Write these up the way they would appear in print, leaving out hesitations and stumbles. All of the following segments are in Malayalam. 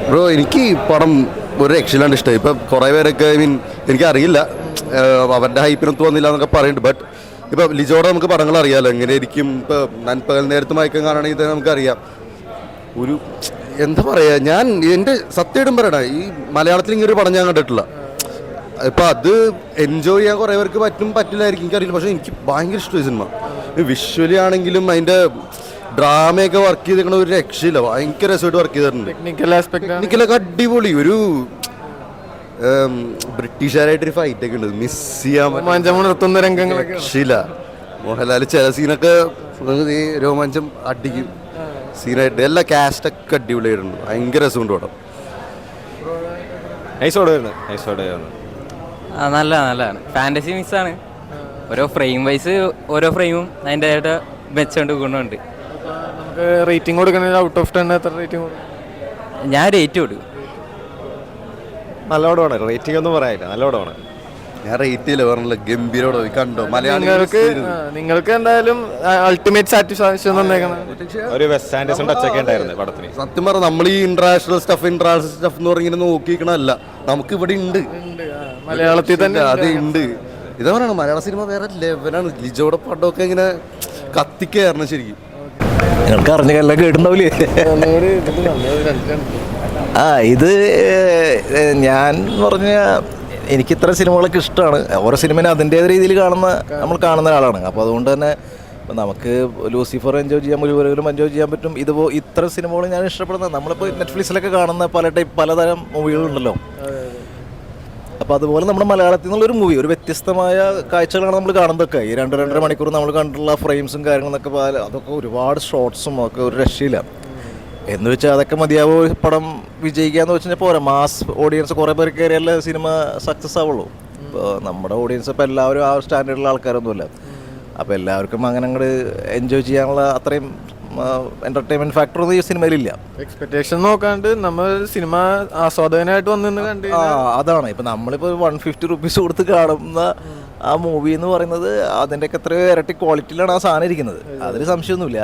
ബ്രോ എനിക്ക് ഈ പടം ഒരു രക്ഷയിലാണ്ട് ഇഷ്ടമായി. ഇപ്പം കുറേ പേരൊക്കെ എനിക്കറിയില്ല, അവരുടെ ഹൈപ്പിനൊത്ത് വന്നില്ല എന്നൊക്കെ പറയുന്നുണ്ട്. ബട്ട് ഇപ്പം ലിജോടെ നമുക്ക് പടങ്ങൾ അറിയാമല്ലോ എങ്ങനെയായിരിക്കും. ഇപ്പോൾ നൻപകൽ നേരത്ത് മയക്കം കാണണമെങ്കിൽ തന്നെ നമുക്കറിയാം. ഒരു എന്താ പറയുക, ഞാൻ എൻ്റെ സത്യമായിട്ടും പറയണ ഈ മലയാളത്തിൽ ഇങ്ങനെ ഒരു പടം ഞാൻ കണ്ടിട്ടില്ല. ഇപ്പം അത് എൻജോയ് ചെയ്യാൻ കുറേ പേർക്ക് പറ്റില്ലായിരിക്കും, എനിക്കറിയില്ല. പക്ഷേ എനിക്ക് ഭയങ്കര ഇഷ്ടമായി സിനിമ. വിഷ്വലി ആണെങ്കിലും അതിൻ്റെ ഡ്രാമയൊക്കെ വർക്ക് ചെയ്തേക്കണ ഒരു രക്ഷയില്ല, ഭയങ്കര രസമായിട്ട് വർക്ക് ചെയ്തിട്ടുണ്ട്. ടെക്നിക്കലൊക്കെ അടിപൊളി. ഒരു ബ്രിട്ടീഷുകാരായിട്ടൊരു ഫൈറ്റ് ഒക്കെ ഉണ്ട്, മിസ് ചെയ്യാൻ രക്ഷയില്ല. മോഹൻലാൽ ചില സീനൊക്കെ രോമാഞ്ചം അടിക്കും സീനായിട്ട്. എല്ലാ കാസ്റ്റൊക്കെ അടിപൊളിയായിട്ടുണ്ട്, ഭയങ്കര രസമുണ്ട് പടം. നല്ലതാണ്. ഫാൻറ്റസി മിക്സാണ്. ഓരോ ഫ്രെയിം വൈസ് ഓരോ ഫ്രെയിമും അതിൻ്റെതായിട്ട് മെച്ചമുണ്ട്, ഗുണമുണ്ട്. നമുക്ക് റേറ്റിംഗ് കൊടുക്കണമെങ്കിൽ ഔട്ട് ഓഫ് 10 എത്ര റേറ്റിംഗ് കൊടുക്കും? ഞാൻ റേറ്റ് കൊടുക്കും. നല്ല പടമാണ്, റേറ്റിംഗ് ഒന്നും പറയാനില്ല, നല്ല പടമാണ്. ഞാൻ റേറ്റ് ചെയ്യില്ല, പറഞ്ഞില്ല, ഗംഭീരോടെ കണ്ടോ. നിങ്ങൾക്ക് എന്തായാലും അൾട്ടിമേറ്റ് സാറ്റിസ്ഫാക്ഷൻ തന്നേക്കണം. ഒരു വെസ്റ്റ് ആൻഡേഴ്സൺ ടച്ച് ഒക്കെ ഉണ്ടായിരുന്നു പടത്തിന്. സത്യം പറഞ്ഞാൽ നമ്മൾ ഈ ഇന്റർനാഷണൽ സ്റ്റഫ് എന്ന് പറഞ്ഞിങ്ങനെ നോക്കിക്കണല്ല, നമുക്ക് ഇവിടെ ഉണ്ട്, മലയാളത്തിൽ തന്നെ അത് ഉണ്ട്. ഇതാ പറയണ മലയാള സിനിമ വേറെ ലെവലാണ്. ലിജോടെ പടമൊക്കെ ഇങ്ങനെ കത്തിക്കായിരുന്നു ശരിക്കും. നിങ്ങൾക്ക് അറിഞ്ഞ എല്ലാം കേട്ടിട്ടുണ്ടാവില്ലേ? ഇത് ഞാൻ പറഞ്ഞ എനിക്ക് ഇത്ര സിനിമകളൊക്കെ ഇഷ്ടമാണ്. ഓരോ സിനിമനെ അതിൻ്റേത് രീതിയിൽ നമ്മൾ കാണുന്ന ഒരാളാണ്. അപ്പോൾ അതുകൊണ്ട് തന്നെ നമുക്ക് ലൂസിഫർ എൻജോയ് ചെയ്യാൻ, മുഴുവനും എൻജോയ് ചെയ്യാൻ പറ്റും. ഇത്ര സിനിമകൾ ഞാൻ ഇഷ്ടപ്പെടുന്നത്. നമ്മളിപ്പോൾ നെറ്റ്ഫ്ലിക്സിലൊക്കെ കാണുന്ന പലതരം മൂവികളുണ്ടല്ലോ. അപ്പോൾ അതുപോലെ നമ്മുടെ മലയാളത്തിൽ നിന്നുള്ളൊരു മൂവി, ഒരു വ്യത്യസ്തമായ കാഴ്ചകളാണ് നമ്മൾ കാണുന്നതൊക്കെ. ഈ 2-2.5 മണിക്കൂർ നമ്മൾ കണ്ടിട്ടുള്ള ഫ്രെയിംസും കാര്യങ്ങളൊക്കെ അതൊക്കെ ഒരുപാട് ഷോർട്സും ഒക്കെ ഒരു രക്ഷയില്ല. എന്ന് വെച്ചാൽ അതൊക്കെ മതിയാവോ പടം വിജയിക്കാന്ന് വെച്ച് കഴിഞ്ഞാൽ പോരാ. മാസ് ഓഡിയൻസ് കുറേ പേർ കയറിയാലേ സിനിമ സക്സസ് ആവുള്ളൂ. ഇപ്പോൾ നമ്മുടെ ഓഡിയൻസ് ഇപ്പോൾ എല്ലാവരും ആ സ്റ്റാൻഡേർഡിലുള്ള ആൾക്കാരൊന്നുമില്ല. അപ്പോൾ എല്ലാവർക്കും അങ്ങനെ അങ്ങോട്ട് എൻജോയ് ചെയ്യാനുള്ള അത്രയും എൻ്റർടൈൻമെൻറ്റ് ഫാക്ടറൊന്നും ഈ സിനിമയിലില്ല. എക്സ്പെക്ടേഷൻ നോക്കാണ്ട് നമ്മൾ സിനിമ ആസ്വാദകനായിട്ട് വന്നിന്ന് കണ്ട് അതാണ്. ഇപ്പം നമ്മളിപ്പോൾ 150 റുപ്പീസ് കൊടുത്ത് കാണുന്ന ആ മൂവി എന്ന് പറയുന്നത് അതിൻ്റെയൊക്കെ എത്രയോ ഇരട്ടി ക്വാളിറ്റിയിലാണ് ആ സാധനം ഇരിക്കുന്നത്, അതിൽ സംശയമൊന്നുമില്ല.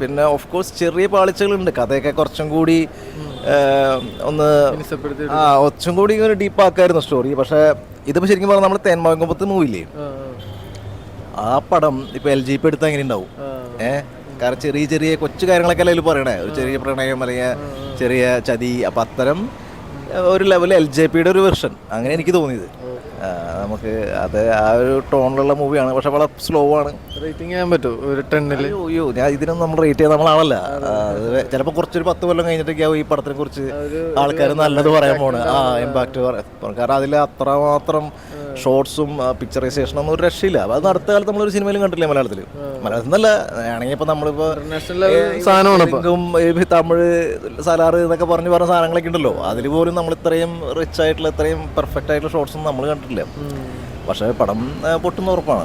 പിന്നെ ഓഫ് കോഴ്സ് ചെറിയ പാളിച്ചകളുണ്ട്, കഥയൊക്കെ കുറച്ചും കൂടി കുറച്ചും കൂടി ഒരു ഡീപ്പാക്കായിരുന്നു സ്റ്റോറി. പക്ഷേ ഇതിപ്പോൾ ശരിക്കും പറഞ്ഞാൽ നമ്മൾ തേന്മാവിൻകൊമ്പത്ത് മൂവിയില്ലേ, ആ പടം ഇപ്പോൾ LGP എടുത്താൽ എങ്ങനെ ഉണ്ടാവും? കാരണം ചെറിയ കൊച്ചു കാര്യങ്ങളൊക്കെ അതിൽ പറയണേ, ഒരു ചെറിയ പ്രണയം അല്ലെങ്കിൽ ചെറിയ ചതി. അപ്പം അത്തരം ഒരു ലെവൽ LJPയുടെ ഒരു വെർഷൻ അങ്ങനെ എനിക്ക് തോന്നിയത്. നമുക്ക് അത് ആ ഒരു ടോണിലുള്ള മൂവിയാണ്, പക്ഷെ വളരെ സ്ലോ ആണ്. റേറ്റിംഗ് ചെയ്യാൻ പറ്റുമോ ഒരു 10-ൽ? അയ്യോ, ഞാൻ ഇതിനൊന്നും നമ്മൾ റേറ്റ് ചെയ്യാൻ നമ്മളാണല്ല. ചിലപ്പോൾ കുറച്ചൊരു 10 കൊല്ലം കഴിഞ്ഞിട്ടൊക്കെയാവും ഈ പടത്തിനെ കുറിച്ച് ആൾക്കാർ നല്ലത് പറയാൻ പോണ്. ഇമ്പാക്ട് കാരണം അതിൽ അത്രമാത്രം ഷോർട്സും പിക്ചറൈസേഷനൊന്നും ഒരു രക്ഷയില്ല. അത് അടുത്ത കാലത്ത് നമ്മളൊരു സിനിമയിലും കണ്ടില്ലേ മലയാളത്തിൽ നിന്നല്ല ആണെങ്കിൽ. ഇപ്പോൾ നമ്മളിപ്പോൾ തമിഴ് സലാറ് എന്നൊക്കെ പറഞ്ഞ സാധനങ്ങളൊക്കെ ഉണ്ടല്ലോ, അതിൽ പോലും നമ്മൾ ഇത്രയും റിച്ച് ആയിട്ടുള്ള ഇത്രയും പെർഫെക്റ്റ് ആയിട്ടുള്ള ഷോർട്സൊന്നും നമ്മൾ കണ്ടിട്ടില്ല. പക്ഷേ പടം പൊട്ടുന്ന ഉറപ്പാണ്,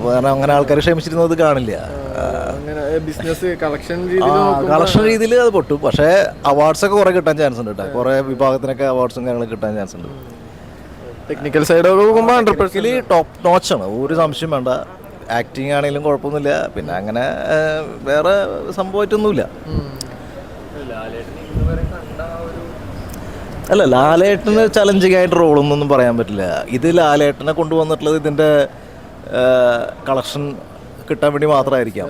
കാരണം അങ്ങനെ ആൾക്കാർ ക്ഷമിച്ചിരുന്നത് കാണില്ല. കളക്ഷൻ രീതിയിൽ അത് പൊട്ടും. പക്ഷേ അവാർഡ്സൊക്കെ കുറേ കിട്ടാൻ ചാൻസ് ഉണ്ട് കേട്ടോ. കുറേ വിഭാഗത്തിനൊക്കെ അവാർഡ്സും കാര്യങ്ങളൊക്കെ കിട്ടാൻ ചാൻസ് ഉണ്ട്. ടെക്നിക്കൽ സൈഡ് നോക്കുമ്പോൾ 100% ടോപ്പ് നോച്ചാണ്, ഒരു സംശയം വേണ്ട. ആക്ടിങ് ആണെങ്കിലും കുഴപ്പമൊന്നുമില്ല. പിന്നെ അങ്ങനെ വേറെ സംഭവമായിട്ടൊന്നുമില്ല. അല്ല, ലാലേട്ടന് ചലഞ്ചിങ് ആയിട്ട് റോളൊന്നും പറയാൻ പറ്റില്ല. ഇത് ലാലേട്ടനെ കൊണ്ടുവന്നിട്ടുള്ളത് ഇതിൻ്റെ കളക്ഷൻ കിട്ടാൻ വേണ്ടി മാത്രമായിരിക്കാം.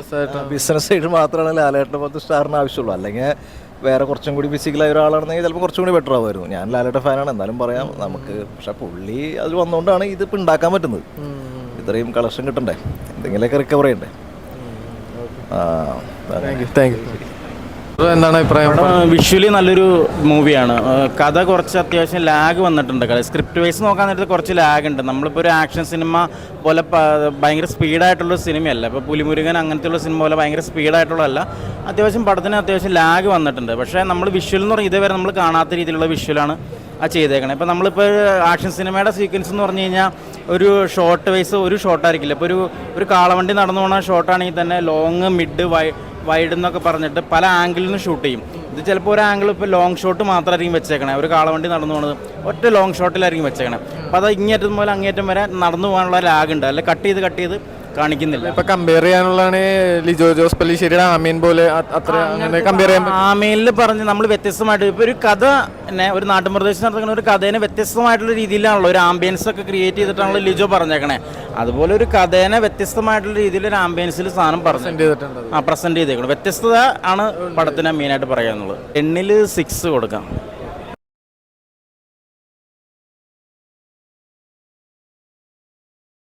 ബിസിനസ് സൈഡ് മാത്രമാണ് ലാലേട്ടനെ 10 സ്റ്റാറിന് ആവശ്യമുള്ളൂ. അല്ലെങ്കിൽ വേറെ കുറച്ചും കൂടി ഫിസിക്കലായ ഒരാളാണെന്നെങ്കിൽ ചിലപ്പോൾ കുറച്ചും കൂടി ബെറ്റർ ആവുമായിരുന്നു. ഞാൻ ലാലേട്ട ഫാനാണ്, എന്നാലും പറയാം നമുക്ക്. പക്ഷെ പുള്ളി അതിൽ വന്നുകൊണ്ടാണ് ഇതിപ്പോൾ ഉണ്ടാക്കാൻ പറ്റുന്നത്. ഇത്രയും കളക്ഷൻ കിട്ടണ്ടേ, എന്തെങ്കിലുമൊക്കെ റിക്കവർ ചെയ്യണ്ടേ. Thank you. എന്താണ് അഭിപ്രായം? വിഷ്വലി നല്ലൊരു മൂവിയാണ്. കഥ കുറച്ച് അത്യാവശ്യം ലാഗ് വന്നിട്ടുണ്ട്. സ്ക്രിപ്റ്റ് വൈസ് നോക്കാൻ നേരത്ത് കുറച്ച് ലാഗ് ഉണ്ട്. നമ്മളിപ്പോൾ ഒരു ആക്ഷൻ സിനിമ പോലെ ഭയങ്കര സ്പീഡായിട്ടുള്ള സിനിമയല്ല. ഇപ്പോൾ പുലിമുരുകൻ അങ്ങനത്തെയുള്ള സിനിമ പോലെ ഭയങ്കര സ്പീഡായിട്ടുള്ളതല്ല. അത്യാവശ്യം പടത്തിന് അത്യാവശ്യം ലാഗ് വന്നിട്ടുണ്ട്. പക്ഷേ നമ്മൾ വിഷ്വൽ എന്ന് പറഞ്ഞാൽ ഇതേവരെ നമ്മൾ കാണാത്ത രീതിയിലുള്ള വിഷ്വലാണ് ആ ചെയ്തേക്കണേ. ഇപ്പോൾ നമ്മളിപ്പോൾ ആക്ഷൻ സിനിമയുടെ സീക്വൻസ് എന്ന് പറഞ്ഞു കഴിഞ്ഞാൽ ഒരു ഷോർട്ട് വൈസ് ഒരു ഷോട്ടായിരിക്കില്ല. ഇപ്പോൾ ഒരു കാളവണ്ടി നടന്നു പോകുന്ന ഷോട്ടാണെങ്കിൽ തന്നെ ലോങ്, മിഡ്, വൈഡ് എന്നൊക്കെ പറഞ്ഞിട്ട് പല ആംഗിളിൽ നിന്ന് ഷൂട്ട് ചെയ്യും. ഇത് ചിലപ്പോൾ ഒരു ആംഗിൾ ഇപ്പോൾ ലോങ് ഷോട്ട് മാത്രമായിരിക്കും വെച്ചേക്കണേ. ഒരു കാളവണ്ടി നടന്നു പോകുന്നത് ഒറ്റ ലോങ് ഷോട്ടിലായിരിക്കും വെച്ചേക്കണേ. അപ്പോൾ അത് ഇങ്ങേറ്റം മുതൽ അങ്ങേറ്റം വരെ നടന്നു പോകാനുള്ള ലാഗുണ്ട്. അല്ലെ കട്ട് ചെയ്ത് കാണിക്കുന്നില്ല. ഇപ്പൊ കമ്പയർ ചെയ്യാനുള്ളതാണ് ലിജോ ജോസ് പല്ലിശ്ശേരിയുടെ ആമീൻ പോലെ അത്ര അങ്ങനെ കമ്പയർ ചെയ്യാൻ ആമേലിൽ പറഞ്ഞ് നമ്മൾ വ്യത്യസ്തമായിട്ട് ഇപ്പോൾ ഒരു കഥ തന്നെ ഒരു നാട്ടുപ്രദേശത്ത് നടക്കുന്ന ഒരു കഥേനെ വ്യത്യസ്തമായിട്ടുള്ള രീതിയിലാണല്ലോ ഒരു ആംബിയൻസ് ഒക്കെ ക്രിയേറ്റ് ചെയ്തിട്ടാണല്ലോ ലിജോ പറഞ്ഞേക്കണേ. അതുപോലെ ഒരു കഥേനെ വ്യത്യസ്തമായിട്ടുള്ള രീതിയിൽ ഒരു ആംബിയൻസിൽ സാധനം പറഞ്ഞു ചെയ്തിട്ടുണ്ട്. പ്രസന്റ് ചെയ്തേക്കണം. വ്യത്യസ്തത ആണ് പടത്തിന് മെയിനായിട്ട് പറയാനുള്ളത്. 10ൽ 6 കൊടുക്കാം.